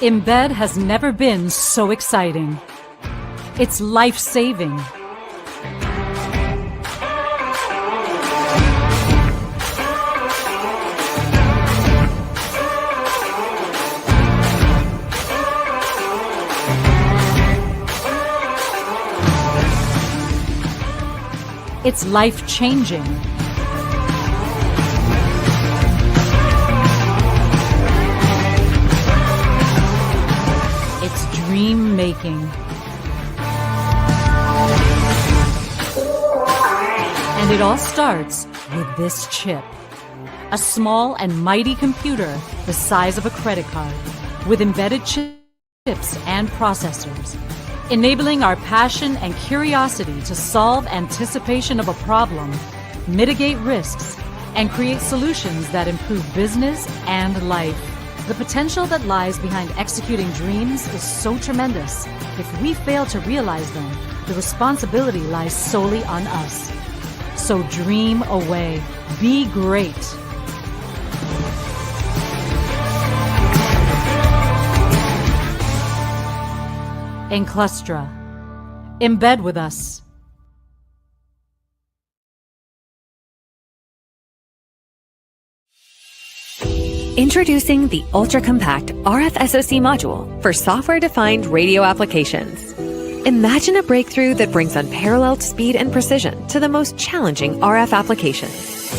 Embed has never been so exciting. It's life-saving. It's life-changing. It's dream-making. And it all starts with this chip. A small and mighty computer the size of a credit card, with embedded chips and processors, enabling our passion and curiosity to solve anticipation of a problem, mitigate risks, and create solutions that improve business and life. The potential that lies behind executing dreams is so tremendous. If we fail to realize them, the responsibility lies solely on us. So dream away. Be great. Enclustra. Embed with us. Introducing the ultra-compact RFSoC module for software-defined radio applications. Imagine a breakthrough that brings unparalleled speed and precision to the most challenging RF applications.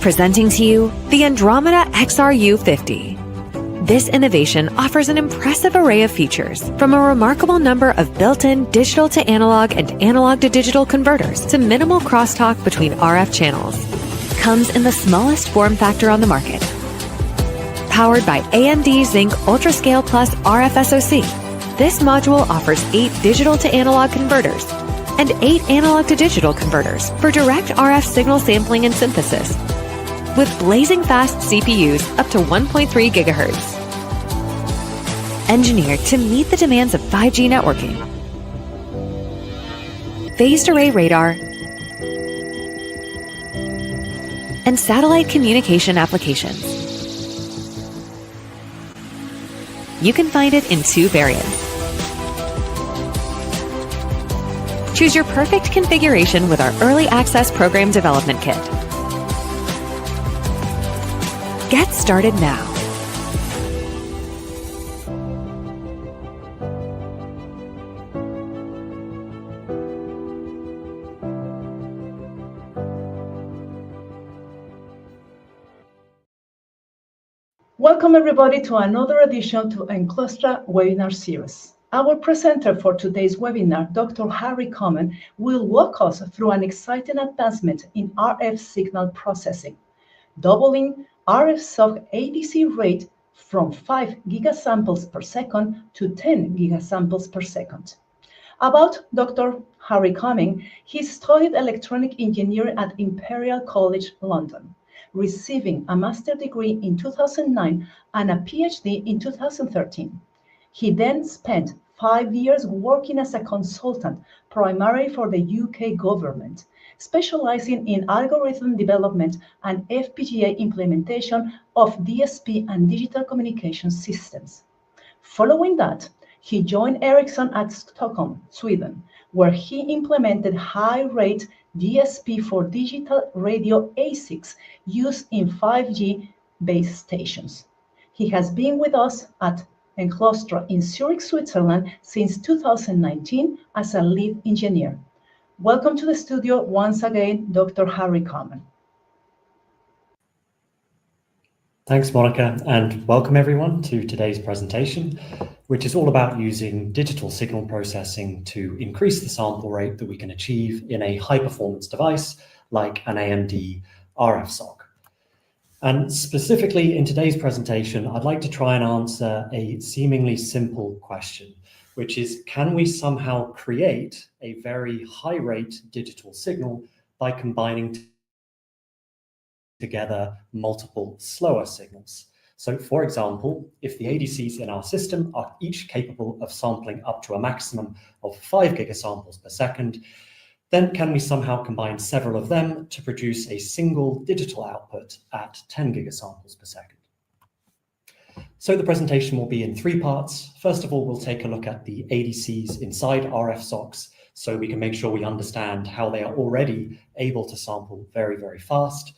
Presenting to you the Andromeda XRU50. This innovation offers an impressive array of features, from a remarkable number of built-in digital-to-analog and analog-to-digital converters to minimal crosstalk between RF channels. Comes in the smallest form factor on the market. Powered by AMD Zynq UltraScale Plus RFSoC, this module offers 8 digital-to-analog converters and 8 analog-to-digital converters for direct RF signal sampling and synthesis, with blazing fast CPUs up to 1.3 GHz. Engineered to meet the demands of 5G networking, phased array radar, and satellite communication applications. You can find it in 2 variants. Choose your perfect configuration with our Early Access Program Development Kit. Get started now. Welcome everybody to another edition to Enclustra webinar series. Our presenter for today's webinar, Dr. Harry Commin, will walk us through an exciting advancement in RF signal processing, doubling RFSoC ADC rate from 5 gigasamples per second to 10 gigasamples per second. About Dr. Harry Commin, he studied electronic engineering at Imperial College London, receiving a master's degree in 2009 and a PhD in 2013. He then spent 5 years working as a consultant, primarily for the UK government, specializing in algorithm development and FPGA implementation of DSP and digital communication systems. Following that, he joined Ericsson at Stockholm, Sweden, where he implemented high-rate DSP for digital radio ASICs used in 5G base stations. He has been with us at Enclustra in Zurich, Switzerland since 2019 as a lead engineer. Welcome to the studio once again, Dr. Harry Commin. Thanks, Monica, and welcome everyone to today's presentation, which is all about using digital signal processing to increase the sample rate that we can achieve in a high-performance device like an AMD RFSoC. And specifically in today's presentation, I'd like to try and answer a seemingly simple question, which is, can we somehow create a very high-rate digital signal by combining together multiple slower signals? So for example, if the ADCs in our system are each capable of sampling up to a maximum of 5 gigasamples per second, then can we somehow combine several of them to produce a single digital output at 10 gigasamples per second? So the presentation will be in 3 parts. First of all, we'll take a look at the ADCs inside RFSoCs so we can make sure we understand how they are already able to sample very, very fast.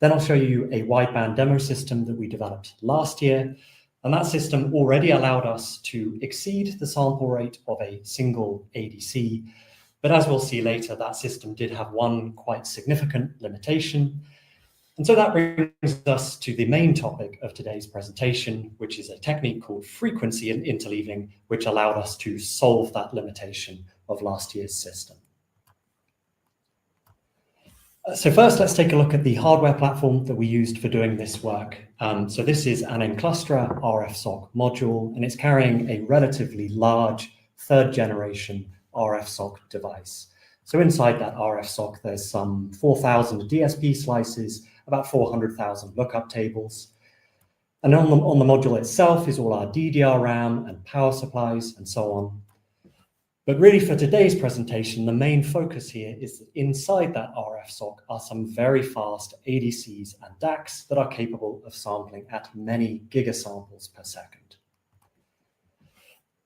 Then I'll show you a wideband demo system that we developed last year. And that system already allowed us to exceed the sample rate of a single ADC. But as we'll see later, that system did have one quite significant limitation. And so that brings us to the main topic of today's presentation, which is a technique called frequency interleaving, which allowed us to solve that limitation of last year's system. So first, let's take a look at the hardware platform that we used for doing this work. So this is an Enclustra RFSoC module, and it's carrying a relatively large 3rd generation RFSoC device. So inside that RFSoC, there's some 4,000 DSP slices, about 400,000 lookup tables. And on the module itself is all our DDR RAM and power supplies and so on. But really for today's presentation, the main focus here is that inside that RFSoC are some very fast ADCs and DACs that are capable of sampling at many gigasamples per second.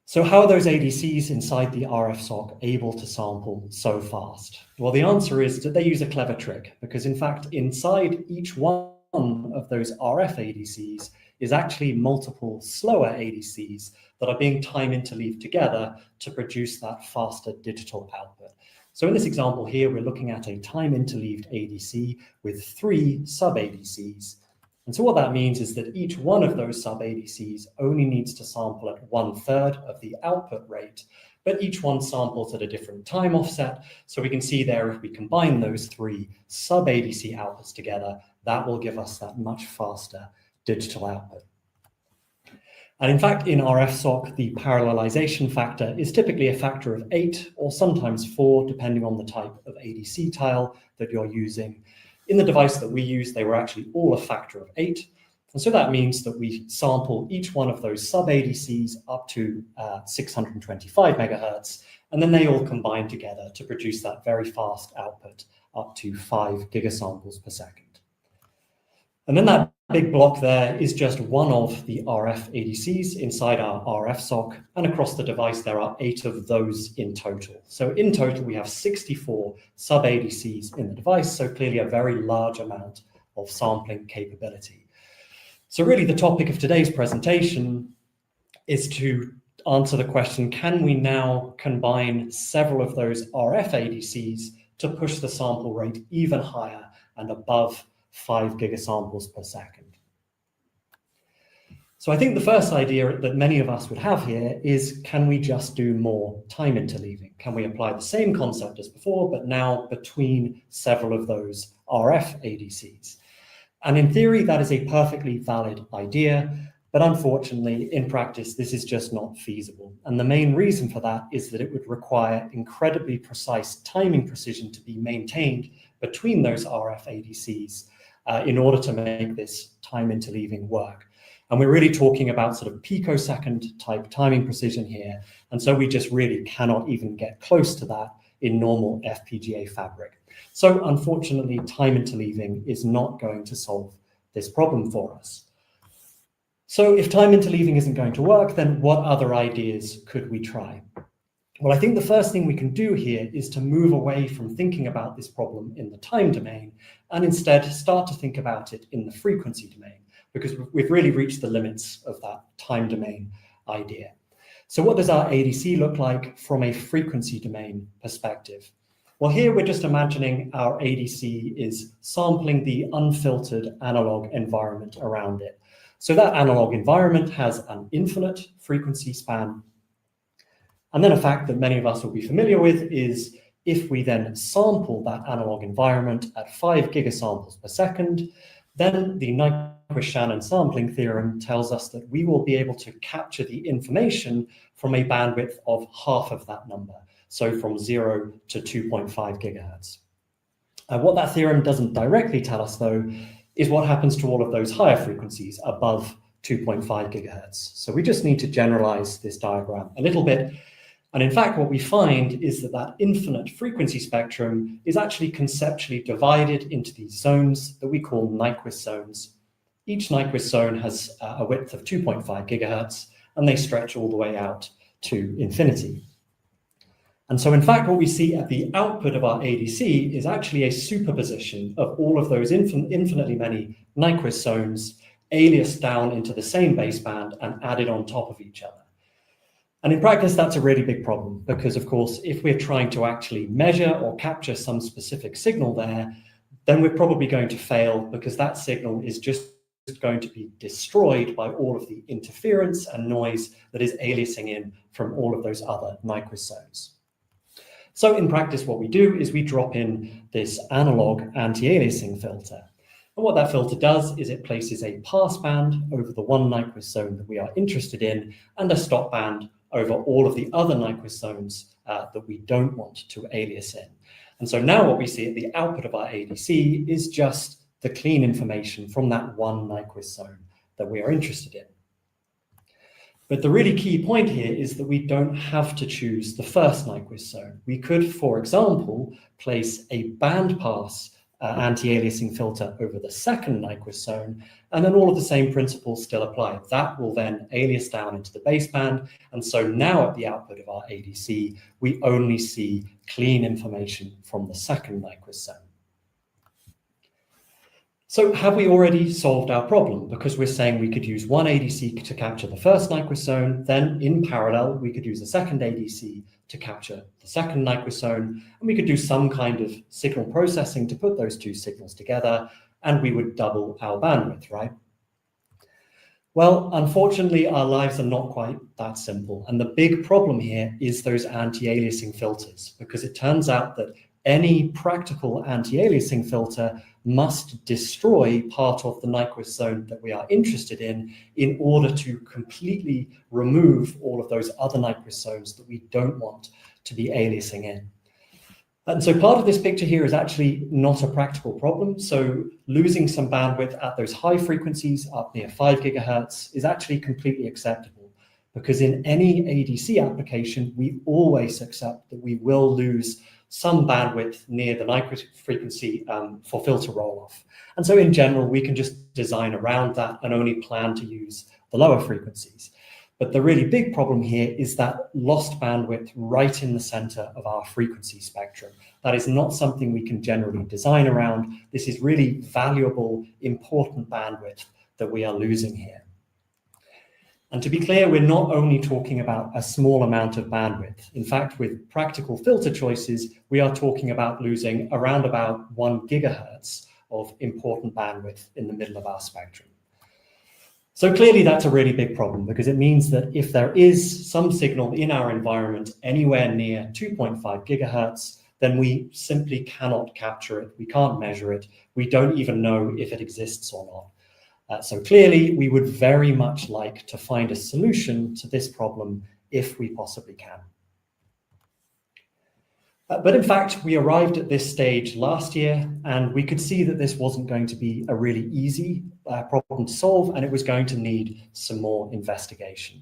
So how are those ADCs inside the RFSoC able to sample so fast? Well, the answer is that they use a clever trick, because in fact, inside each one of those RF ADCs is actually multiple slower ADCs that are being time interleaved together to produce that faster digital output. So in this example here, we're looking at a time interleaved ADC with 3 sub-ADCs. And so what that means is that each one of those sub-ADCs only needs to sample at 1/3 of the output rate, but each one samples at a different time offset. So we can see there, if we combine those 3 sub-ADC outputs together, that will give us that much faster digital output. And in fact, in RFSoC, the parallelization factor is typically a factor of 8 or sometimes 4, depending on the type of ADC tile that you're using. In the device that we use, they were actually all a factor of 8. And so that means that we sample each one of those sub-ADCs up to 625 megahertz, and then they all combine together to produce that very fast output up to 5 gigasamples per second. And then that big block there is just one of the RF ADCs inside our RFSoC, and across the device there are 8 of those in total. So in total we have 64 sub-ADCs in the device, so clearly a very large amount of sampling capability. So really the topic of today's presentation is to answer the question, can we now combine several of those RF ADCs to push the sample rate even higher and above 5 gigasamples per second? So I think the first idea that many of us would have here is, can we just do more time interleaving? Can we apply the same concept as before, but now between several of those RF ADCs? And in theory, that is a perfectly valid idea, but unfortunately, in practice, this is just not feasible. And the main reason for that is that it would require incredibly precise timing precision to be maintained between those RF ADCs in order to make this time interleaving work. And we're really talking about sort of picosecond type timing precision here. And so we just really cannot even get close to that in normal FPGA fabric. So unfortunately, time interleaving is not going to solve this problem for us. So if time interleaving isn't going to work, then what other ideas could we try? Well, I think the first thing we can do here is to move away from thinking about this problem in the time domain and instead start to think about it in the frequency domain, because we've really reached the limits of that time domain idea. So what does our ADC look like from a frequency domain perspective? Well, here we're just imagining our ADC is sampling the unfiltered analog environment around it. So that analog environment has an infinite frequency span. And then a fact that many of us will be familiar with is if we then sample that analog environment at 5 gigasamples per second, then the Nyquist-Shannon sampling theorem tells us that we will be able to capture the information from a bandwidth of half of that number, so from 0 to 2.5 gigahertz. What that theorem doesn't directly tell us, though, is what happens to all of those higher frequencies above 2.5 gigahertz. So we just need to generalize this diagram a little bit. And in fact, what we find is that that infinite frequency spectrum is actually conceptually divided into these zones that we call Nyquist zones. Each Nyquist zone has a width of 2.5 gigahertz, and they stretch all the way out to infinity. And so in fact, what we see at the output of our ADC is actually a superposition of all of those infinitely many Nyquist zones aliased down into the same baseband and added on top of each other. And in practice, that's a really big problem because, of course, if we're trying to actually measure or capture some specific signal there, then we're probably going to fail because that signal is just going to be destroyed by all of the interference and noise that is aliasing in from all of those other Nyquist zones. So in practice, what we do is we drop in this analog anti-aliasing filter. And what that filter does is it places a pass band over the one Nyquist zone that we are interested in and a stop band over all of the other Nyquist zones that we don't want to alias in. And so now what we see at the output of our ADC is just the clean information from that one Nyquist zone that we are interested in. But the really key point here is that we don't have to choose the first Nyquist zone. We could, for example, place a bandpass anti-aliasing filter over the second Nyquist zone, and then all of the same principles still apply. That will then alias down into the baseband, and so now at the output of our ADC, we only see clean information from the second Nyquist zone. So have we already solved our problem? Because we're saying we could use one ADC to capture the first Nyquist zone, then in parallel, we could use a second ADC to capture the second Nyquist zone, and we could do some kind of signal processing to put those two signals together, and we would double our bandwidth, right? Well, unfortunately, our lives are not quite that simple. And the big problem here is those anti-aliasing filters, because it turns out that any practical anti-aliasing filter must destroy part of the Nyquist zone that we are interested in order to completely remove all of those other Nyquist zones that we don't want to be aliasing in. And so part of this picture here is actually not a practical problem. So losing some bandwidth at those high frequencies up near 5 gigahertz is actually completely acceptable, because in any ADC application, we always accept that we will lose some bandwidth near the Nyquist frequency for filter roll-off. And so in general, we can just design around that and only plan to use the lower frequencies. But the really big problem here is that lost bandwidth right in the center of our frequency spectrum. That is not something we can generally design around. This is really valuable, important bandwidth that we are losing here. And to be clear, we're not only talking about a small amount of bandwidth. In fact, with practical filter choices, we are talking about losing around about 1 gigahertz of important bandwidth in the middle of our spectrum. So clearly that's a really big problem, because it means that if there is some signal in our environment anywhere near 2.5 gigahertz, then we simply cannot capture it. We can't measure it. We don't even know if it exists or not. So clearly, we would very much like to find a solution to this problem if we possibly can. But in fact, we arrived at this stage last year, and we could see that this wasn't going to be a really easy problem to solve, and it was going to need some more investigation.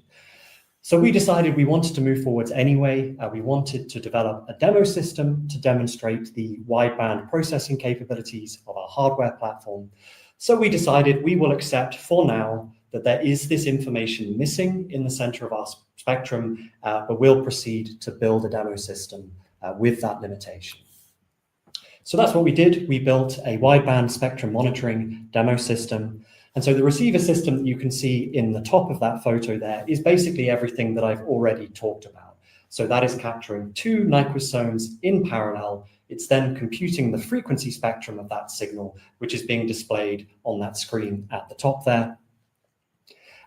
So we decided we wanted to move forwards anyway. We wanted to develop a demo system to demonstrate the wideband processing capabilities of our hardware platform. So we decided we will accept for now that there is this information missing in the center of our spectrum, but we'll proceed to build a demo system with that limitation. So that's what we did. We built a wideband spectrum monitoring demo system. And so the receiver system that you can see in the top of that photo there is basically everything that I've already talked about. So that is capturing 2 Nyquist zones in parallel. It's then computing the frequency spectrum of that signal, which is being displayed on that screen at the top there.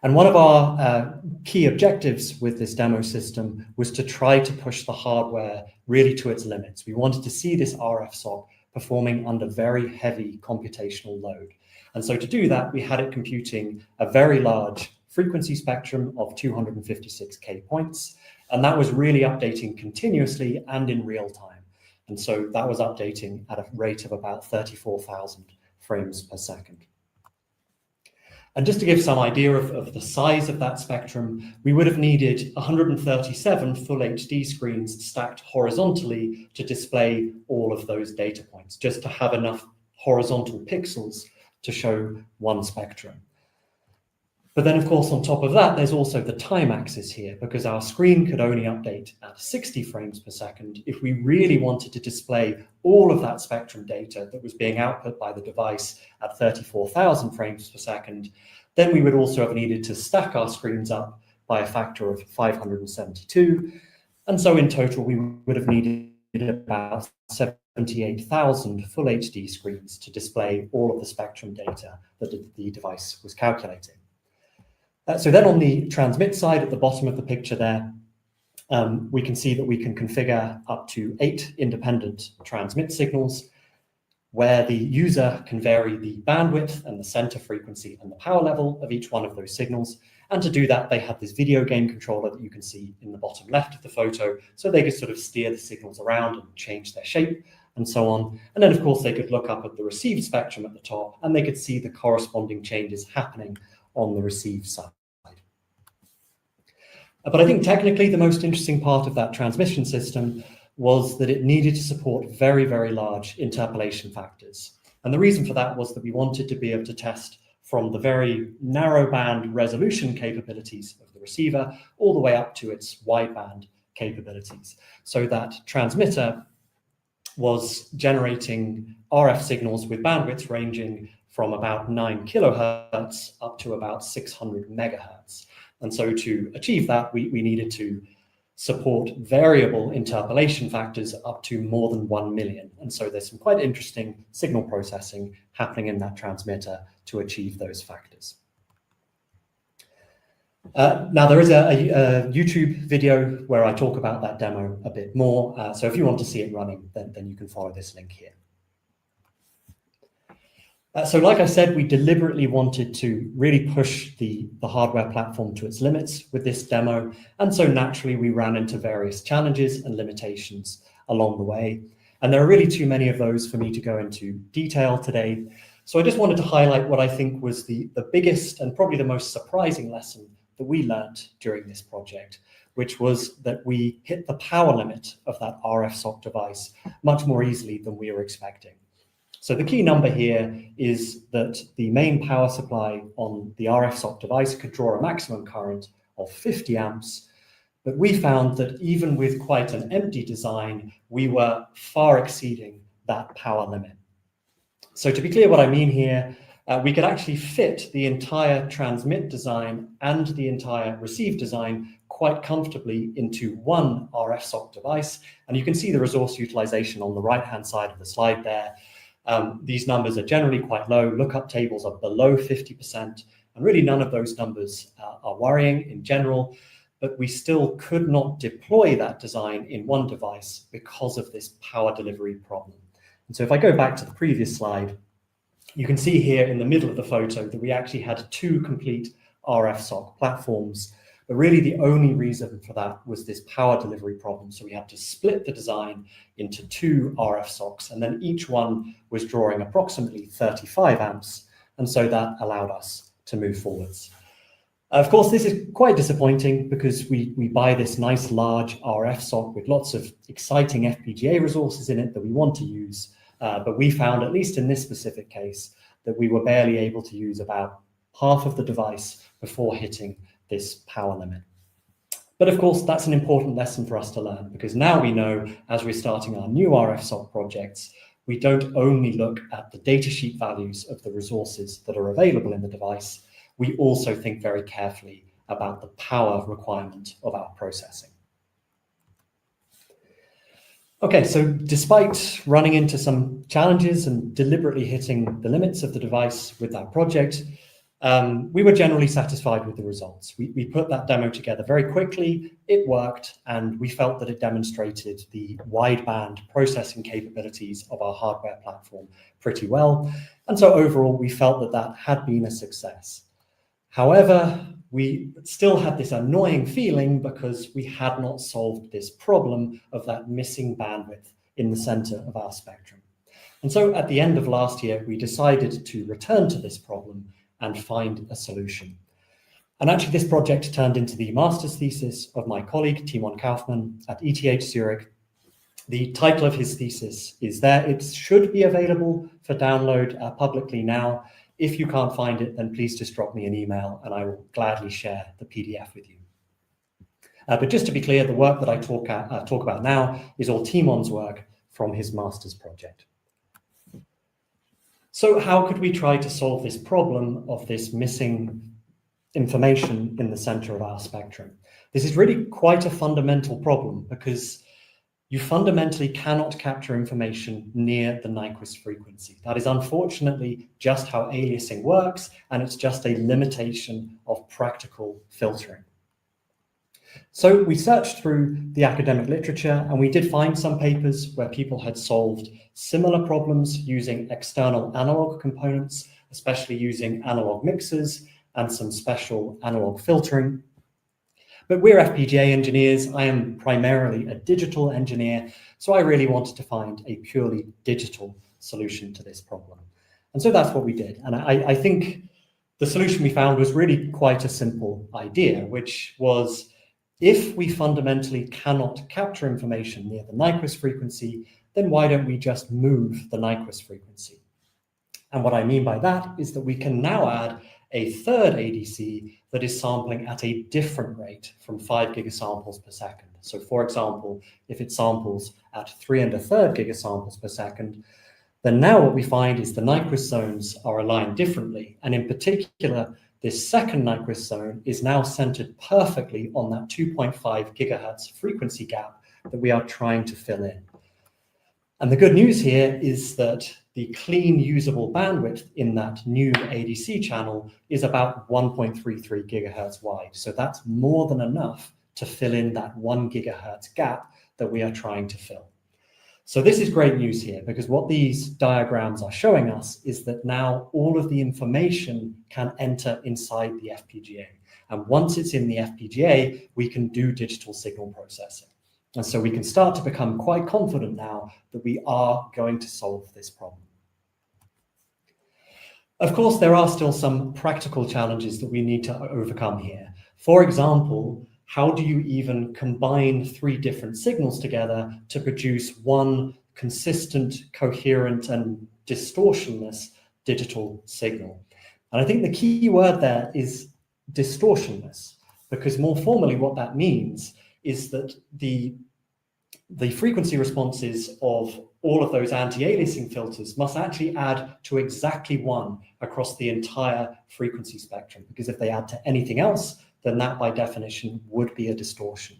And one of our key objectives with this demo system was to try to push the hardware really to its limits. We wanted to see this RFSoC performing under very heavy computational load. And so to do that, we had it computing a very large frequency spectrum of 256K points. And that was really updating continuously and in real time. And so that was updating at a rate of about 34,000 frames per second. And just to give some idea of the size of that spectrum, we would have needed 137 full HD screens stacked horizontally to display all of those data points, just to have enough horizontal pixels to show one spectrum. But then, of course, on top of that, there's also the time axis here, because our screen could only update at 60 frames per second. If we really wanted to display all of that spectrum data that was being output by the device at 34,000 frames per second, then we would also have needed to stack our screens up by a factor of 572. And so in total, we would have needed about 78,000 full HD screens to display all of the spectrum data that the device was calculating. So then on the transmit side at the bottom of the picture there, we can see that we can configure up to 8 independent transmit signals where the user can vary the bandwidth and the center frequency and the power level of each one of those signals. And to do that, they have this video game controller that you can see in the bottom left of the photo, so they could sort of steer the signals around and change their shape and so on. And then, of course, they could look up at the received spectrum at the top, and they could see the corresponding changes happening on the received side. But I think technically the most interesting part of that transmission system was that it needed to support very, very large interpolation factors. And the reason for that was that we wanted to be able to test from the very narrow band resolution capabilities of the receiver all the way up to its wideband capabilities. So that transmitter was generating RF signals with bandwidths ranging from about 9 kilohertz up to about 600 megahertz. And so to achieve that, we needed to support variable interpolation factors up to more than 1 million. And so there's some quite interesting signal processing happening in that transmitter to achieve those factors. Now, there is a YouTube video where I talk about that demo a bit more. So if you want to see it running, then you can follow this link here. So like I said, we deliberately wanted to really push the hardware platform to its limits with this demo. And so naturally, we ran into various challenges and limitations along the way. And there are really too many of those for me to go into detail today. So I just wanted to highlight what I think was the biggest and probably the most surprising lesson that we learned during this project, which was that we hit the power limit of that RFSoC device much more easily than we were expecting. So the key number here is that the main power supply on the RFSoC device could draw a maximum current of 50 amps, but we found that even with quite an empty design, we were far exceeding that power limit. So to be clear what I mean here, we could actually fit the entire transmit design and the entire receive design quite comfortably into one RFSoC device. And you can see the resource utilization on the right-hand side of the slide there. These numbers are generally quite low. Lookup tables are below 50%, and really none of those numbers are worrying in general, but we still could not deploy that design in one device because of this power delivery problem. And so if I go back to the previous slide, you can see here in the middle of the photo that we actually had 2 complete RFSoC platforms. But really the only reason for that was this power delivery problem. So we had to split the design into 2 RFSoCs, and then each one was drawing approximately 35 amps. And so that allowed us to move forwards. Of course, this is quite disappointing because we buy this nice large RFSoC with lots of exciting FPGA resources in it that we want to use. But we found, at least in this specific case, that we were barely able to use about half of the device before hitting this power limit. But of course, that's an important lesson for us to learn, because now we know, as we're starting our new RFSoC projects, we don't only look at the datasheet values of the resources that are available in the device, we also think very carefully about the power requirement of our processing. Okay, so despite running into some challenges and deliberately hitting the limits of the device with that project, we were generally satisfied with the results. We put that demo together very quickly, it worked, and we felt that it demonstrated the wideband processing capabilities of our hardware platform pretty well. And so overall, we felt that that had been a success. However, we still had this annoying feeling because we had not solved this problem of that missing bandwidth in the center of our spectrum. And so at the end of last year, we decided to return to this problem and find a solution. And actually, this project turned into the master's thesis of my colleague, Timon Kaufmann at ETH Zurich. The title of his thesis is there. It should be available for download publicly now. If you can't find it, then please just drop me an email and I will gladly share the PDF with you. But just to be clear, the work that I talk about now is all Timon's work from his master's project. So how could we try to solve this problem of this missing information in the center of our spectrum? This is really quite a fundamental problem because you fundamentally cannot capture information near the Nyquist frequency. That is unfortunately just how aliasing works, and it's just a limitation of practical filtering. So we searched through the academic literature and we did find some papers where people had solved similar problems using external analog components, especially using analog mixers and some special analog filtering. But we're FPGA engineers. I am primarily a digital engineer, so I really wanted to find a purely digital solution to this problem. And so that's what we did. And I think the solution we found was really quite a simple idea, which was, if we fundamentally cannot capture information near the Nyquist frequency, then why don't we just move the Nyquist frequency? And what I mean by that is that we can now add a third ADC that is sampling at a different rate from 5 gigasamples per second. So for example, if it samples at 3 1/3 gigasamples per second, then now what we find is the Nyquist zones are aligned differently. And in particular, this second Nyquist zone is now centered perfectly on that 2.5 gigahertz frequency gap that we are trying to fill in. And the good news here is that the clean usable bandwidth in that new ADC channel is about 1.33 gigahertz wide. So that's more than enough to fill in that 1 gigahertz gap that we are trying to fill. So this is great news here, because what these diagrams are showing us is that now all of the information can enter inside the FPGA. And once it's in the FPGA, we can do digital signal processing. And so we can start to become quite confident now that we are going to solve this problem. Of course, there are still some practical challenges that we need to overcome here. For example, how do you even combine 3 different signals together to produce one consistent, coherent, and distortionless digital signal? And I think the key word there is distortionless, because more formally what that means is that the frequency responses of all of those anti-aliasing filters must actually add to exactly 1 across the entire frequency spectrum, because if they add to anything else, then that by definition would be a distortion.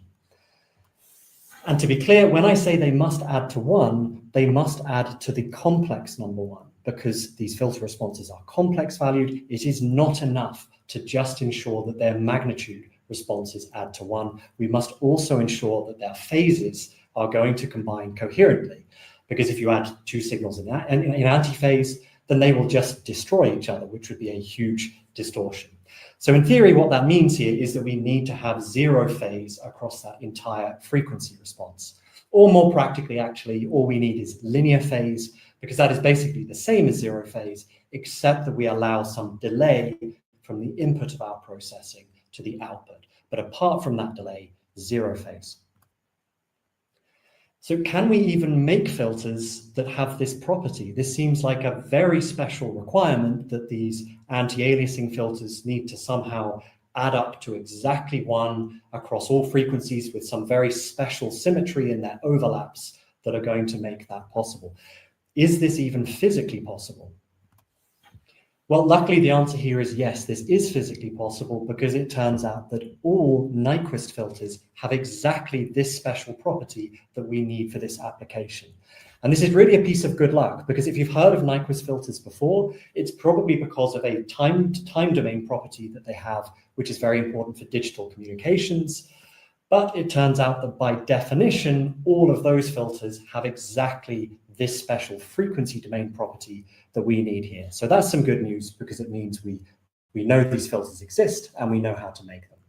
And to be clear, when I say they must add to 1, they must add to the complex number 1, because these filter responses are complex valued. It is not enough to just ensure that their magnitude responses add to 1. We must also ensure that their phases are going to combine coherently, because if you add 2 signals in antiphase, then they will just destroy each other, which would be a huge distortion. So in theory, what that means here is that we need to have 0 phase across that entire frequency response. Or more practically, actually, all we need is linear phase, because that is basically the same as 0 phase, except that we allow some delay from the input of our processing to the output. But apart from that delay, 0 phase. So can we even make filters that have this property? This seems like a very special requirement, that these anti-aliasing filters need to somehow add up to exactly 1 across all frequencies with some very special symmetry in their overlaps that are going to make that possible. Is this even physically possible? Well, luckily the answer here is yes, this is physically possible, because it turns out that all Nyquist filters have exactly this special property that we need for this application. And this is really a piece of good luck, because if you've heard of Nyquist filters before, it's probably because of a time domain property that they have, which is very important for digital communications. But it turns out that by definition, all of those filters have exactly this special frequency domain property that we need here. So that's some good news, because it means we know these filters exist and we know how to make them.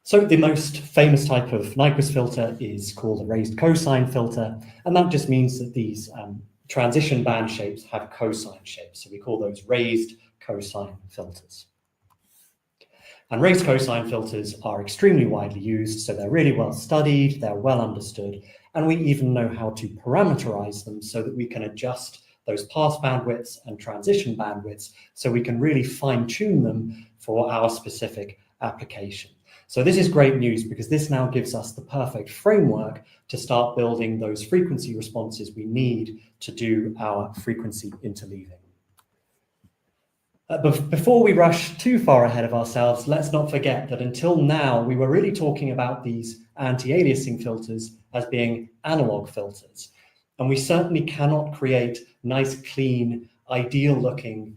So the most famous type of Nyquist filter is called a raised cosine filter, and that just means that these transition band shapes have cosine shapes. So we call those raised cosine filters. And raised cosine filters are extremely widely used, so they're really well studied, they're well understood, and we even know how to parameterize them so that we can adjust those pass bandwidths and transition bandwidths so we can really fine-tune them for our specific application. So this is great news because this now gives us the perfect framework to start building those frequency responses we need to do our frequency interleaving. But before we rush too far ahead of ourselves, let's not forget that until now, we were really talking about these anti-aliasing filters as being analog filters. And we certainly cannot create nice, clean, ideal-looking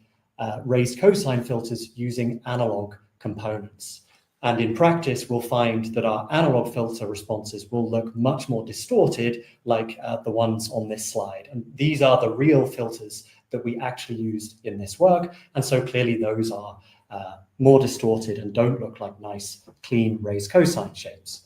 raised cosine filters using analog components. And in practice, we'll find that our analog filter responses will look much more distorted, like the ones on this slide. And these are the real filters that we actually used in this work. And so clearly those are more distorted and don't look like nice, clean raised cosine shapes.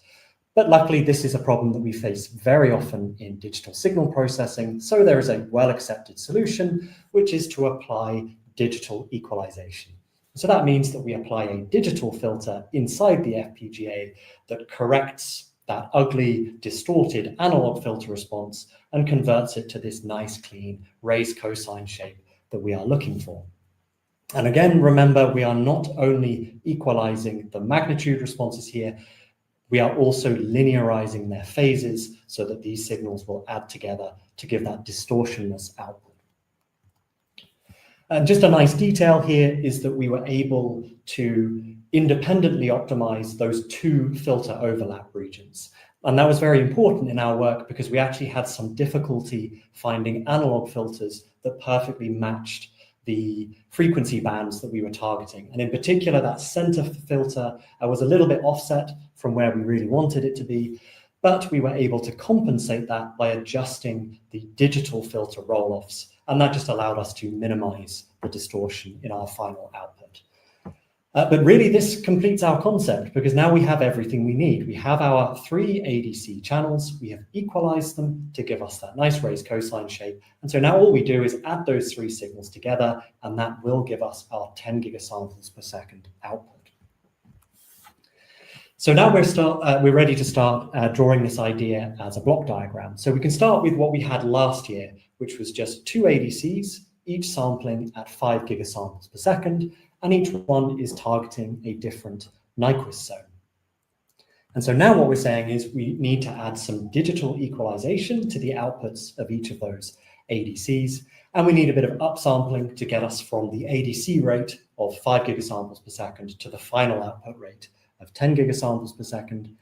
But luckily, this is a problem that we face very often in digital signal processing. So there is a well-accepted solution, which is to apply digital equalization. So that means that we apply a digital filter inside the FPGA that corrects that ugly, distorted analog filter response and converts it to this nice, clean, raised cosine shape that we are looking for. And again, remember, we are not only equalizing the magnitude responses here, we are also linearizing their phases so that these signals will add together to give that distortionless output. And just a nice detail here is that we were able to independently optimize those two filter overlap regions. And that was very important in our work because we actually had some difficulty finding analog filters that perfectly matched the frequency bands that we were targeting. And in particular, that center filter was a little bit offset from where we really wanted it to be, but we were able to compensate that by adjusting the digital filter roll-offs. And that just allowed us to minimize the distortion in our final output. But really, this completes our concept because now we have everything we need. We have our 3 ADC channels. We have equalized them to give us that nice raised cosine shape. And so now all we do is add those 3 signals together, and that will give us our 10 gigasamples per second output. So now we're ready to start drawing this idea as a block diagram. So we can start with what we had last year, which was just 2 ADCs, each sampling at 5 gigasamples per second, and each one is targeting a different Nyquist zone. And so now what we're saying is we need to add some digital equalization to the outputs of each of those ADCs, and we need a bit of upsampling to get us from the ADC rate of 5 gigasamples per second to the final output rate of 10 gigasamples per second.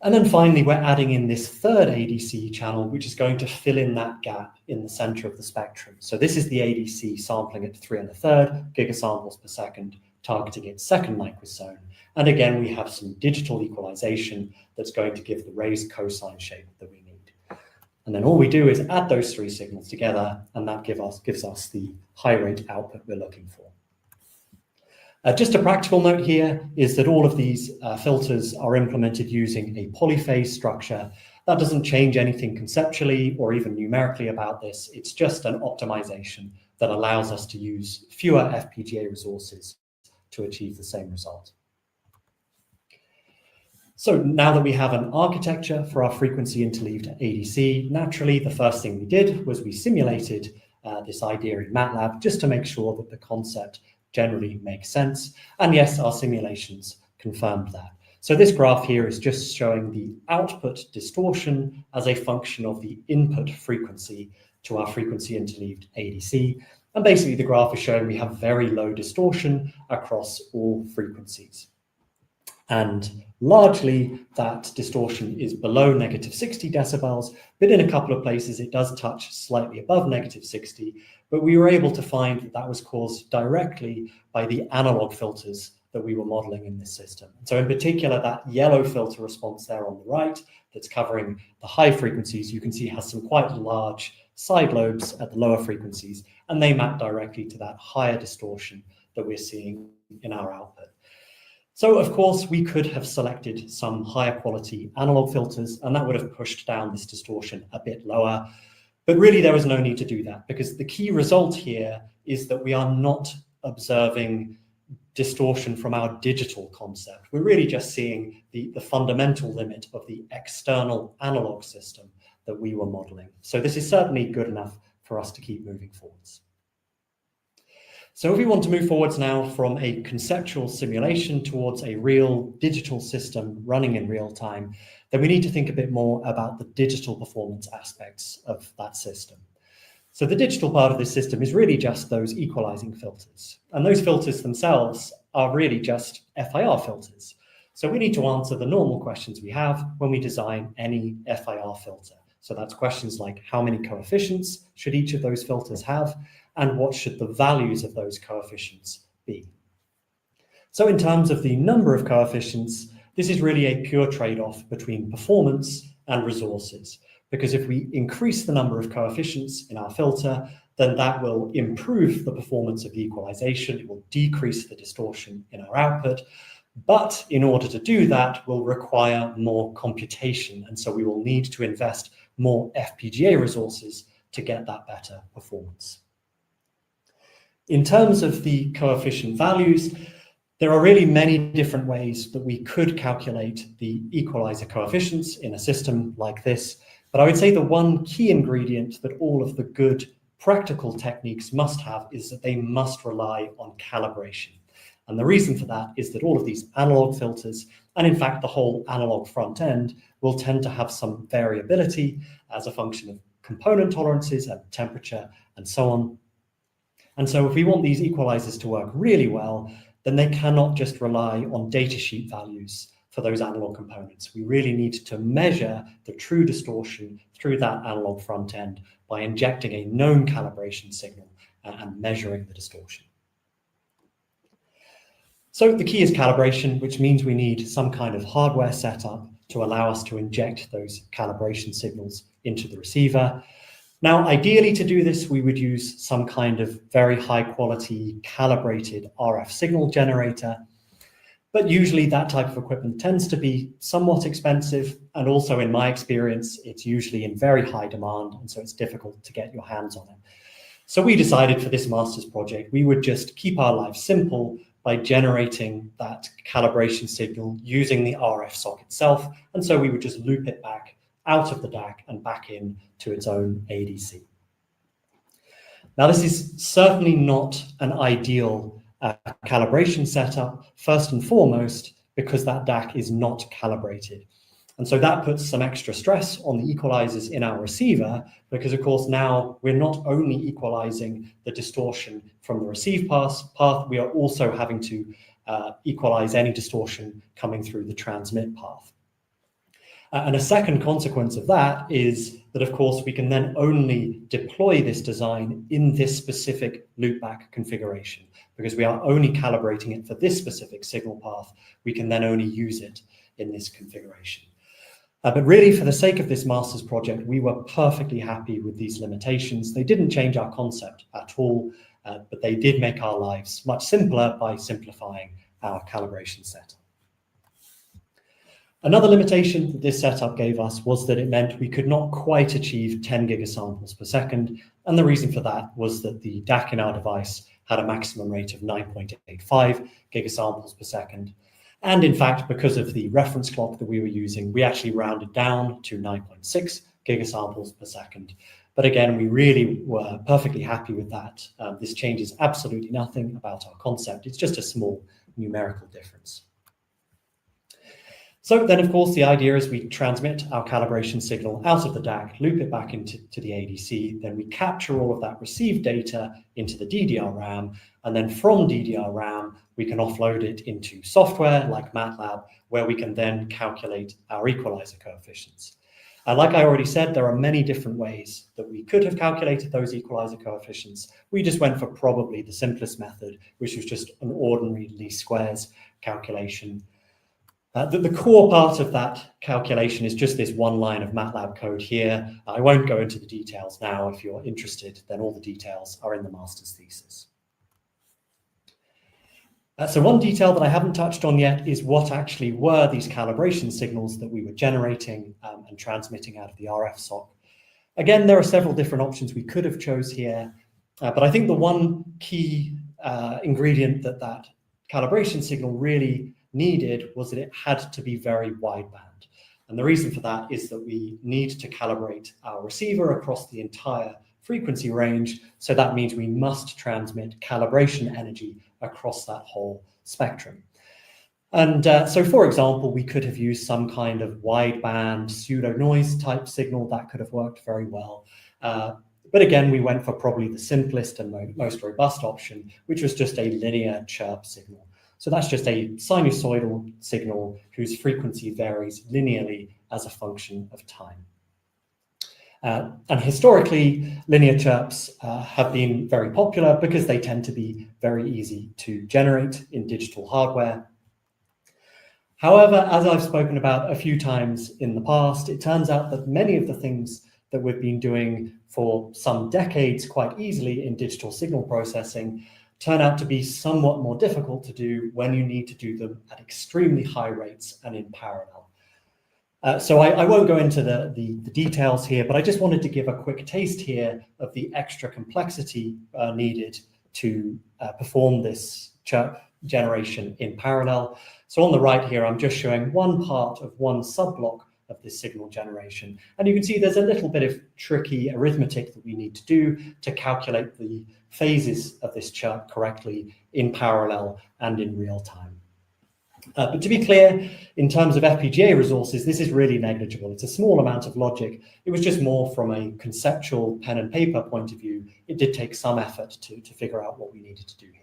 And then finally, we're adding in this 3rd ADC channel, which is going to fill in that gap in the center of the spectrum. So this is the ADC sampling at 3 1/3 gigasamples per second, targeting its 2nd Nyquist zone. And again, we have some digital equalization that's going to give the raised cosine shape that we need. And then all we do is add those 3 signals together, and that gives us the high rate output we're looking for. Just a practical note here is that all of these filters are implemented using a polyphase structure. That doesn't change anything conceptually or even numerically about this. It's just an optimization that allows us to use fewer FPGA resources to achieve the same result. So now that we have an architecture for our frequency interleaved ADC, naturally, the first thing we did was we simulated this idea in MATLAB just to make sure that the concept generally makes sense. And yes, our simulations confirmed that. So this graph here is just showing the output distortion as a function of the input frequency to our frequency interleaved ADC. And basically the graph is showing we have very low distortion across all frequencies. And largely that distortion is below -60 decibels, but in a couple of places it does touch slightly above -60, but we were able to find that that was caused directly by the analog filters that we were modeling in this system. So in particular, that yellow filter response there on the right that's covering the high frequencies, you can see has some quite large side lobes at the lower frequencies, and they map directly to that higher distortion that we're seeing in our output. So of course, we could have selected some higher quality analog filters, and that would have pushed down this distortion a bit lower. But really, there was no need to do that because the key result here is that we are not observing distortion from our digital concept. We're really just seeing the fundamental limit of the external analog system that we were modeling. So this is certainly good enough for us to keep moving forwards. So if we want to move forwards now from a conceptual simulation towards a real digital system running in real time, then we need to think a bit more about the digital performance aspects of that system. So the digital part of this system is really just those equalizing filters. And those filters themselves are really just FIR filters. So we need to answer the normal questions we have when we design any FIR filter. So that's questions like how many coefficients should each of those filters have, and what should the values of those coefficients be. So in terms of the number of coefficients, this is really a pure trade-off between performance and resources, because if we increase the number of coefficients in our filter, then that will improve the performance of the equalization, it will decrease the distortion in our output, but in order to do that, we'll require more computation, and so we will need to invest more FPGA resources to get that better performance. In terms of the coefficient values, there are really many different ways that we could calculate the equalizer coefficients in a system like this, but I would say the one key ingredient that all of the good practical techniques must have is that they must rely on calibration. And the reason for that is that all of these analog filters, and in fact the whole analog front end, will tend to have some variability as a function of component tolerances and temperature and so on. And so if we want these equalizers to work really well, then they cannot just rely on datasheet values for those analog components. We really need to measure the true distortion through that analog front end by injecting a known calibration signal and measuring the distortion. So the key is calibration, which means we need some kind of hardware setup to allow us to inject those calibration signals into the receiver. Now, ideally to do this, we would use some kind of very high quality calibrated RF signal generator. But usually that type of equipment tends to be somewhat expensive. And also in my experience, it's usually in very high demand. And so it's difficult to get your hands on it. So we decided for this master's project, we would just keep our lives simple by generating that calibration signal using the RFSoC itself. And so we would just loop it back out of the DAC and back in to its own ADC. Now, this is certainly not an ideal calibration setup, first and foremost, because that DAC is not calibrated. And so that puts some extra stress on the equalizers in our receiver, because of course now we're not only equalizing the distortion from the receive path, we are also having to equalize any distortion coming through the transmit path. And a second consequence of that is that, of course, we can then only deploy this design in this specific loopback configuration, because we are only calibrating it for this specific signal path. We can then only use it in this configuration. But really, for the sake of this master's project, we were perfectly happy with these limitations. They didn't change our concept at all, but they did make our lives much simpler by simplifying our calibration setup. Another limitation that this setup gave us was that it meant we could not quite achieve 10 gigasamples per second. And the reason for that was that the DAC in our device had a maximum rate of 9.85 gigasamples per second. And in fact, because of the reference clock that we were using, we actually rounded down to 9.6 gigasamples per second. But again, we really were perfectly happy with that. This changes absolutely nothing about our concept. It's just a small numerical difference. So then, of course, the idea is we transmit our calibration signal out of the DAC, loop it back into the ADC, then we capture all of that received data into the DDR RAM, and then from DDR RAM, we can offload it into software like MATLAB, where we can then calculate our equalizer coefficients. Like I already said, there are many different ways that we could have calculated those equalizer coefficients. We just went for probably the simplest method, which was just an ordinary least squares calculation. The core part of that calculation is just this one line of MATLAB code here. I won't go into the details now. If you're interested, then all the details are in the master's thesis. So one detail that I haven't touched on yet is what actually were these calibration signals that we were generating and transmitting out of the RFSoC. Again, there are several different options we could have chose here, but I think the one key ingredient that calibration signal really needed was that it had to be very wideband. And the reason for that is that we need to calibrate our receiver across the entire frequency range. So that means we must transmit calibration energy across that whole spectrum. And so, for example, we could have used some kind of wideband pseudo noise type signal that could have worked very well. But again, we went for probably the simplest and most robust option, which was just a linear chirp signal. So that's just a sinusoidal signal whose frequency varies linearly as a function of time. And historically, linear chirps have been very popular because they tend to be very easy to generate in digital hardware. However, as I've spoken about a few times in the past, it turns out that many of the things that we've been doing for some decades quite easily in digital signal processing turn out to be somewhat more difficult to do when you need to do them at extremely high rates and in parallel. So I won't go into the details here, but I just wanted to give a quick taste here of the extra complexity needed to perform this chirp generation in parallel. So on the right here, I'm just showing one part of one sub-block of this signal generation. And you can see there's a little bit of tricky arithmetic that we need to do to calculate the phases of this chirp correctly in parallel and in real time. But to be clear, in terms of FPGA resources, this is really negligible. It's a small amount of logic. It was just more from a conceptual pen and paper point of view. It did take some effort to figure out what we needed to do here.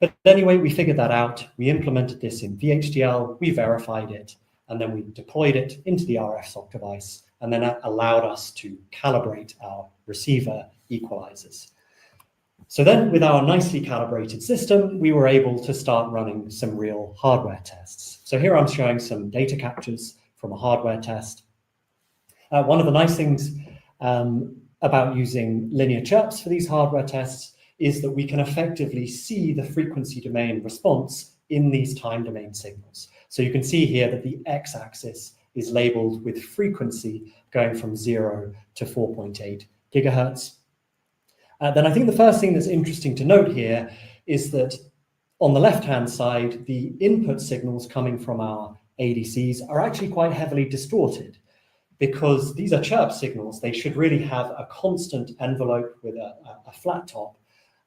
But anyway, we figured that out. We implemented this in VHDL, we verified it, and then we deployed it into the RFSoC device, and then that allowed us to calibrate our receiver equalizers. So then with our nicely calibrated system, we were able to start running some real hardware tests. So here I'm showing some data captures from a hardware test. One of the nice things about using linear chirps for these hardware tests is that we can effectively see the frequency domain response in these time domain signals. So you can see here that the x-axis is labeled with frequency going from 0 to 4.8 gigahertz. Then I think the first thing that's interesting to note here is that on the left-hand side, the input signals coming from our ADCs are actually quite heavily distorted because these are chirp signals. They should really have a constant envelope with a flat top.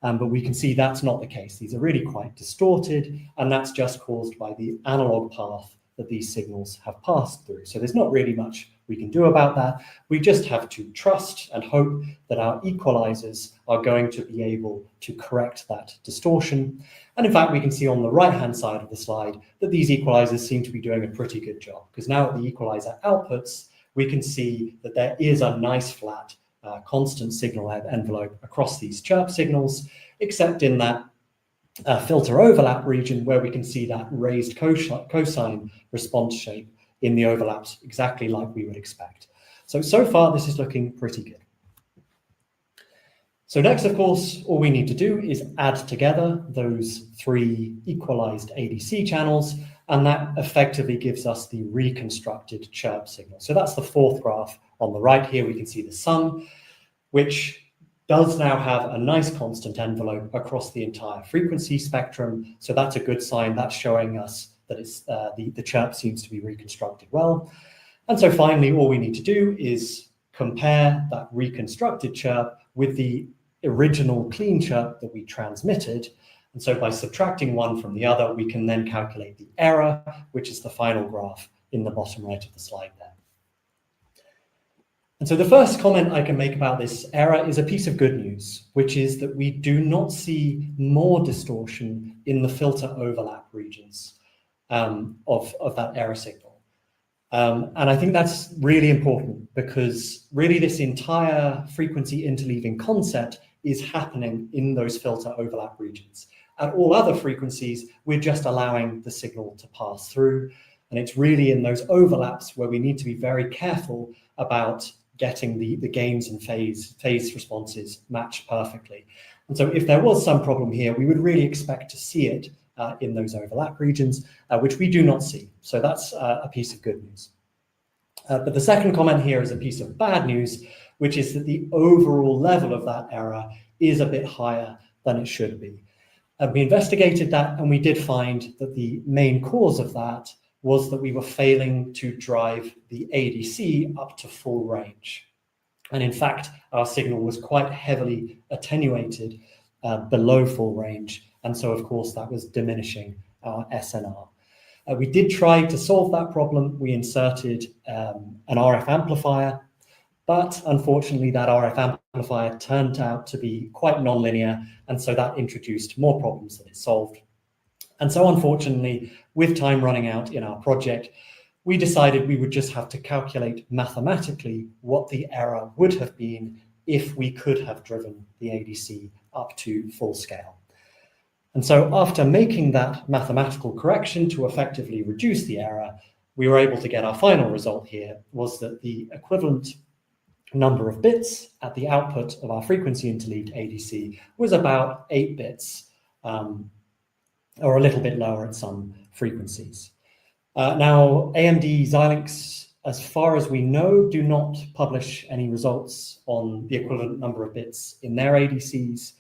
But we can see that's not the case. These are really quite distorted, and that's just caused by the analog path that these signals have passed through. So there's not really much we can do about that. We just have to trust and hope that our equalizers are going to be able to correct that distortion. And in fact, we can see on the right-hand side of the slide that these equalizers seem to be doing a pretty good job, because now at the equalizer outputs, we can see that there is a nice flat constant signal envelope across these chirp signals, except in that filter overlap region where we can see that raised cosine response shape in the overlaps exactly like we would expect. So far, this is looking pretty good. So next, of course, all we need to do is add together those three equalized ADC channels, and that effectively gives us the reconstructed chirp signal. So that's the fourth graph on the right here. We can see the sum, which does now have a nice constant envelope across the entire frequency spectrum. So that's a good sign. That's showing us that it's the chirp seems to be reconstructed well. And so finally, all we need to do is compare that reconstructed chirp with the original clean chirp that we transmitted. And so by subtracting one from the other, we can then calculate the error, which is the final graph in the bottom right of the slide there. And so the first comment I can make about this error is a piece of good news, which is that we do not see more distortion in the filter overlap regions of that error signal. And I think that's really important because really this entire frequency interleaving concept is happening in those filter overlap regions. At all other frequencies, we're just allowing the signal to pass through. And it's really in those overlaps where we need to be very careful about getting the gains and phase responses matched perfectly. And so if there was some problem here, we would really expect to see it in those overlap regions, which we do not see. So that's a piece of good news. But the second comment here is a piece of bad news, which is that the overall level of that error is a bit higher than it should be. We investigated that and we did find that the main cause of that was that we were failing to drive the ADC up to full range. And in fact, our signal was quite heavily attenuated below full range. And so, of course, that was diminishing our SNR. We did try to solve that problem. We inserted an RF amplifier, but unfortunately that RF amplifier turned out to be quite nonlinear, and so that introduced more problems than it solved. And so unfortunately, with time running out in our project, we decided we would just have to calculate mathematically what the error would have been if we could have driven the ADC up to full scale. And so after making that mathematical correction to effectively reduce the error, we were able to get our final result here was that the equivalent number of bits at the output of our frequency interleaved ADC was about 8 bits, or a little bit lower at some frequencies. Now, AMD Xilinx, as far as we know, do not publish any results on the equivalent number of bits in their ADCs.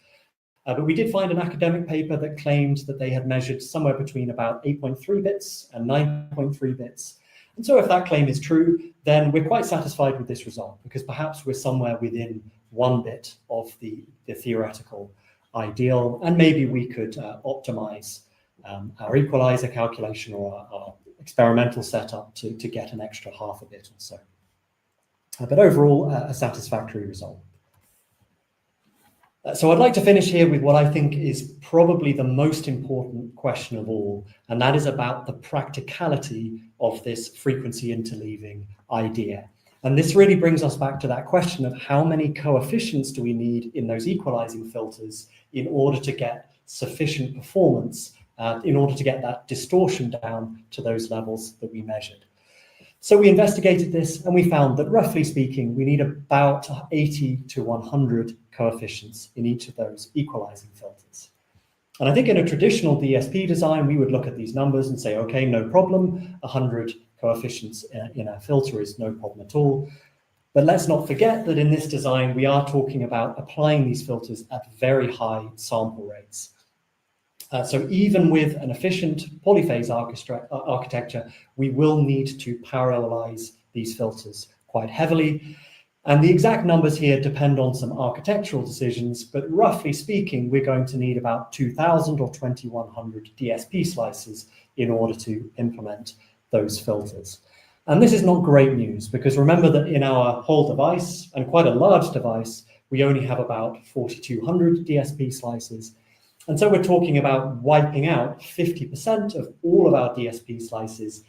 But we did find an academic paper that claimed that they had measured somewhere between about 8.3 bits and 9.3 bits. And so if that claim is true, then we're quite satisfied with this result, because perhaps we're somewhere within 1 bit of the theoretical ideal, and maybe we could optimize our equalizer calculation or our experimental setup to get an extra half a bit or so. But overall, a satisfactory result. So I'd like to finish here with what I think is probably the most important question of all, and that is about the practicality of this frequency interleaving idea. And this really brings us back to that question of how many coefficients do we need in those equalizing filters in order to get sufficient performance, in order to get that distortion down to those levels that we measured. So we investigated this, and we found that, roughly speaking, we need about 80 to 100 coefficients in each of those equalizing filters. And I think in a traditional DSP design, we would look at these numbers and say, okay, no problem, 100 coefficients in a filter is no problem at all. But let's not forget that in this design, we are talking about applying these filters at very high sample rates. So even with an efficient polyphase architecture, we will need to parallelize these filters quite heavily. And the exact numbers here depend on some architectural decisions, but roughly speaking, we're going to need about 2,000 or 2,100 DSP slices in order to implement those filters. And this is not great news, because remember that in our whole device, and quite a large device, we only have about 4,200 DSP slices. And so we're talking about wiping out 50% of all of our DSP slices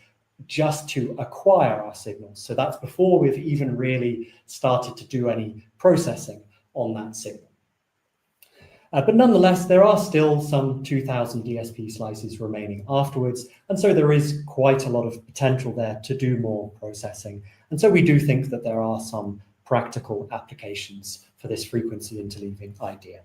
just to acquire our signals. So that's before we've even really started to do any processing on that signal. But nonetheless, there are still some 2,000 DSP slices remaining afterwards. And so there is quite a lot of potential there to do more processing. And so we do think that there are some practical applications for this frequency interleaving idea.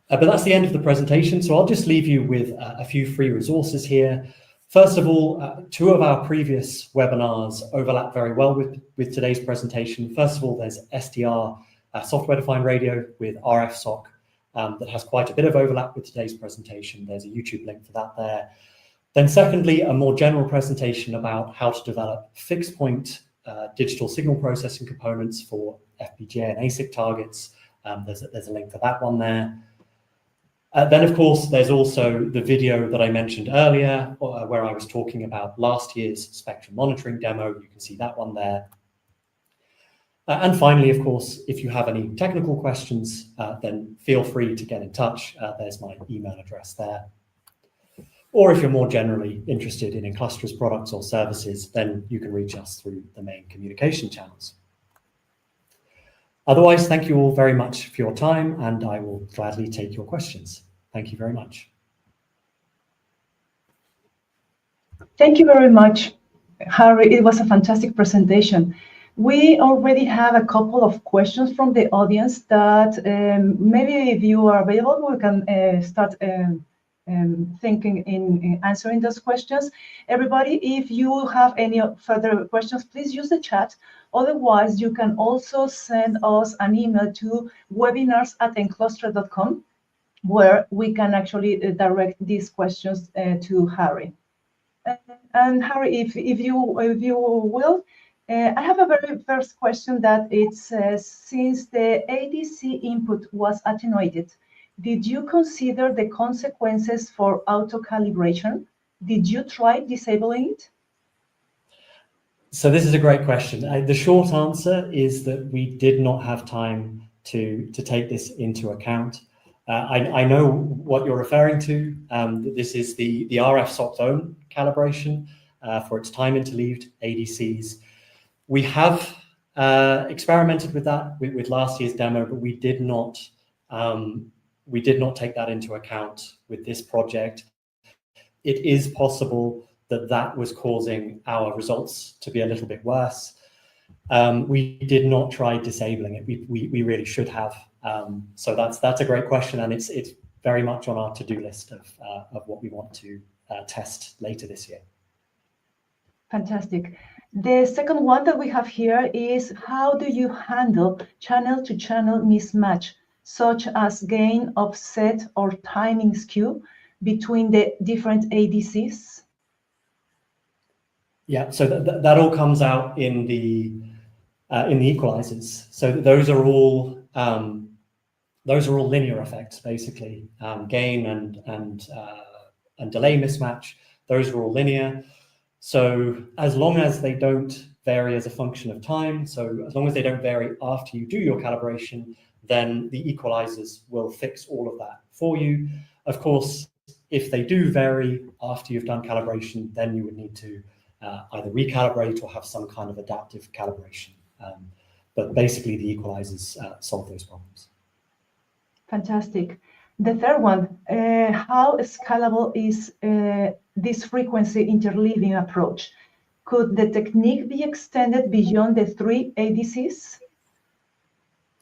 But that's the end of the presentation, so I'll just leave you with a few free resources here. First of all, 2 of our previous webinars overlap very well with today's presentation. First of all, there's SDR, software-defined radio with RFSoC, that has quite a bit of overlap with today's presentation. There's a YouTube link for that there. Then secondly, a more general presentation about how to develop fixed-point digital signal processing components for FPGA and ASIC targets. There's a link for that one there. Then, of course, there's also the video that I mentioned earlier, where I was talking about last year's spectrum monitoring demo. You can see that one there. And finally, of course, if you have any technical questions, then feel free to get in touch. There's my email address there. Or if you're more generally interested in Enclustra's products or services, then you can reach us through the main communication channels. Otherwise, thank you all very much for your time, and I will gladly take your questions. Thank you very much. Thank you very much, Harry. It was a fantastic presentation. We already have a couple of questions from the audience that maybe if you are available, we can start thinking in answering those questions. Everybody, if you have any further questions, please use the chat. Otherwise, you can also send us an email to webinars@enclustra.com, where we can actually direct these questions to Harry. And Harry, if you will, I have a very first question that it says, since the ADC input was attenuated, did you consider the consequences for auto-calibration? Did you try disabling it? So this is a great question. The short answer is that we did not have time to take this into account. I know what you're referring to. This is the RFSoC's own calibration for its time interleaved ADCs. We have experimented with that with last year's demo, but we did not take that into account with this project. It is possible that that was causing our results to be a little bit worse. We did not try disabling it. We really should have. So that's a great question, and it's very much on our to-do list of what we want to test later this year. Fantastic. The second one that we have here is, how do you handle channel-to-channel mismatch, such as gain, offset, or timing skew between the different ADCs? Yeah, so that all comes out in the equalizers. So those are all linear effects, basically. Gain and delay mismatch, those are all linear. So as long as they don't vary as a function of time, so as long as they don't vary after you do your calibration, then the equalizers will fix all of that for you. Of course, if they do vary after you've done calibration, then you would need to either recalibrate or have some kind of adaptive calibration. But basically, the equalizers solve those problems. Fantastic. The third one, how scalable is this frequency interleaving approach? Could the technique be extended beyond the 3 ADCs?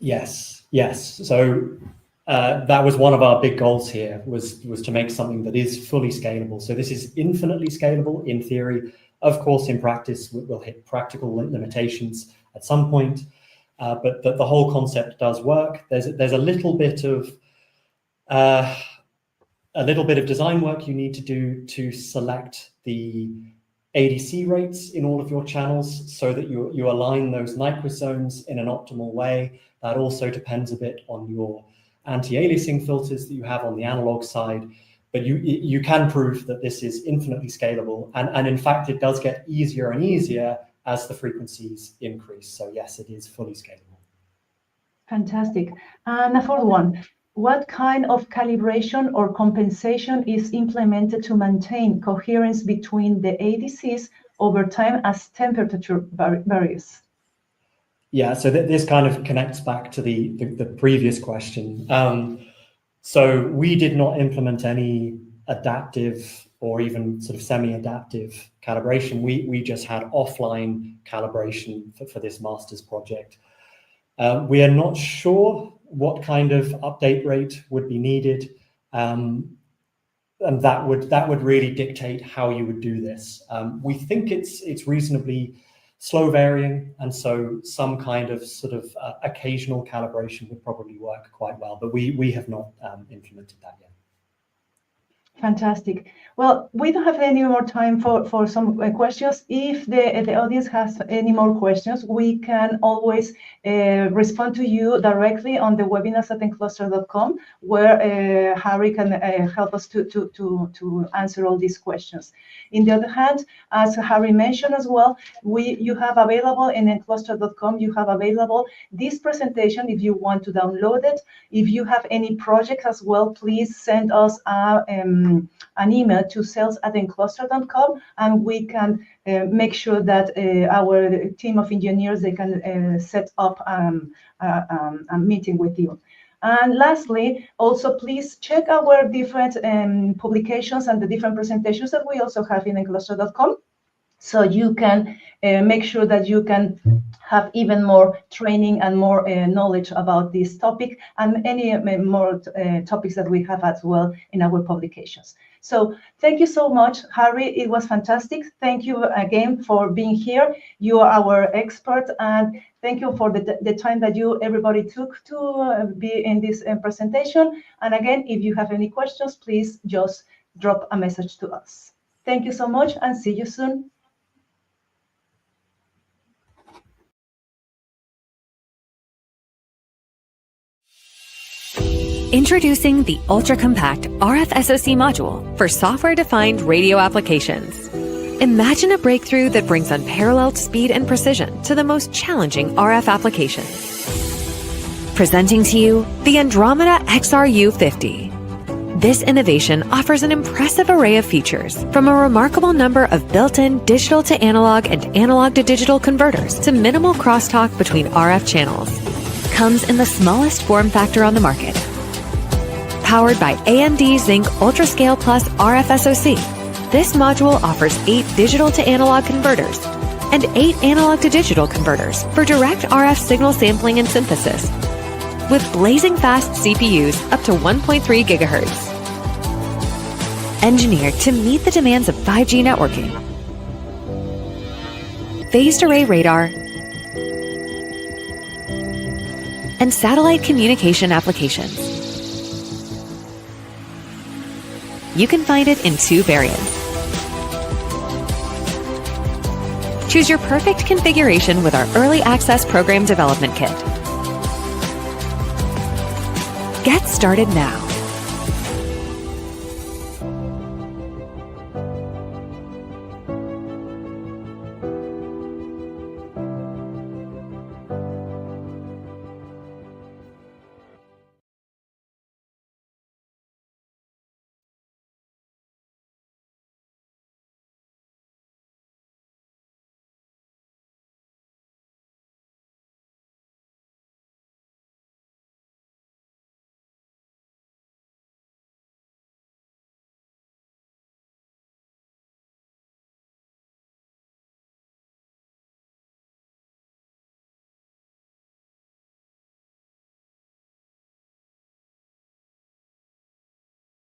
Yes. So that was one of our big goals here, was to make something that is fully scalable. So this is infinitely scalable in theory. Of course, in practice, we'll hit practical limitations at some point, but the whole concept does work. There's a little bit of design work you need to do to select the ADC rates in all of your channels so that you align those Nyquist zones in an optimal way. That also depends a bit on your anti-aliasing filters that you have on the analog side. But you can prove that this is infinitely scalable. And in fact, it does get easier and easier as the frequencies increase. So yes, it is fully scalable. Fantastic. And the fourth one, what kind of calibration or compensation is implemented to maintain coherence between the ADCs over time as temperature varies? Yeah, so this kind of connects back to the previous question. So we did not implement any adaptive or even sort of semi-adaptive calibration. We just had offline calibration for this master's project. We are not sure what kind of update rate would be needed, and that would really dictate how you would do this. We think it's reasonably slow varying, and so some kind of sort of occasional calibration would probably work quite well, but we have not implemented that yet. Fantastic. Well, we don't have any more time for some questions. If the audience has any more questions, we can always respond to you directly on the webinars at Enclustra.com, where Harry can help us to answer all these questions. In the other hand, as Harry mentioned as well, you have available in Enclustra.com, you have available this presentation if you want to download it. If you have any projects as well, please send us an email to sales@enclustra.com, and we can make sure that our team of engineers, they can set up a meeting with you. And lastly, also please check our different publications and the different presentations that we also have in Enclustra.com, so you can make sure that you can have even more training and more knowledge about this topic and any more topics that we have as well in our publications. So thank you so much, Harry. It was fantastic. Thank you again for being here. You are our expert, and thank you for the time that everybody took to be in this presentation. And again, if you have any questions, please just drop a message to us. Thank you so much, and see you soon. Introducing the ultra-compact RFSoC module for software-defined radio applications. Imagine a breakthrough that brings unparalleled speed and precision to the most challenging RF applications. Presenting to you the Andromeda XRU50. This innovation offers an impressive array of features, from a remarkable number of built-in digital-to-analog and analog-to-digital converters to minimal crosstalk between RF channels. Comes in the smallest form factor on the market. Powered by AMD Zynq UltraScale Plus RFSoC, this module offers 8 digital-to-analog converters and 8 analog-to-digital converters for direct RF signal sampling and synthesis, with blazing fast CPUs up to 1.3 GHz. Engineered to meet the demands of 5G networking, phased array radar, and satellite communication applications. You can find it in 2 variants. Choose your perfect configuration with our Early Access Program Development Kit. Get started now.